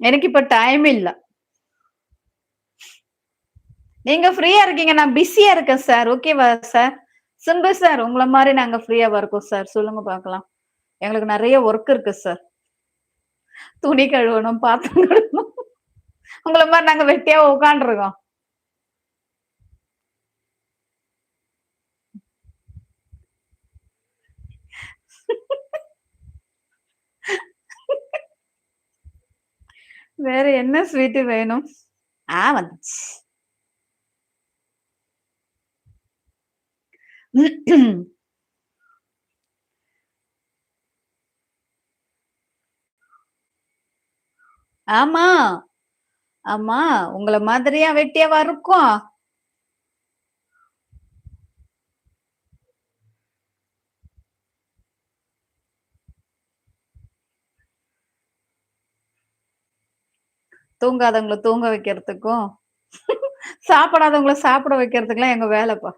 எனக்கு இப்ப டைம் இல்ல. நீங்க ஃப்ரீயா இருக்கீங்க. நான் பிஸியா இருக்கேன் சார். ஓகேவா சார்? சிம்பு சார், உங்கள மாரி நாங்க ஃப்ரீயாவா இருக்கோம் சார். சொல்லுங்க பாக்கலாம். எங்களுக்கு நெறைய வொர்க் இருக்கு சார். துணி கழுவணும், பாத்திரம் கழுவணும். உங்கள மாரி நாங்க வெட்டியா உட்காந்துருக்கோம். வேற என்ன ஸ்வீட்டு வேணும்? வந்துச்சு. ஆமா, ஆமா. உங்கள மாதிரியா வெட்டியாவா இருக்கோம்? தூங்காதவங்கள தூங்க வைக்கிறதுக்கும், சாப்பிடாதவங்கள சாப்பிட வைக்கிறதுக்குலாம் எங்க வேலைப்பா.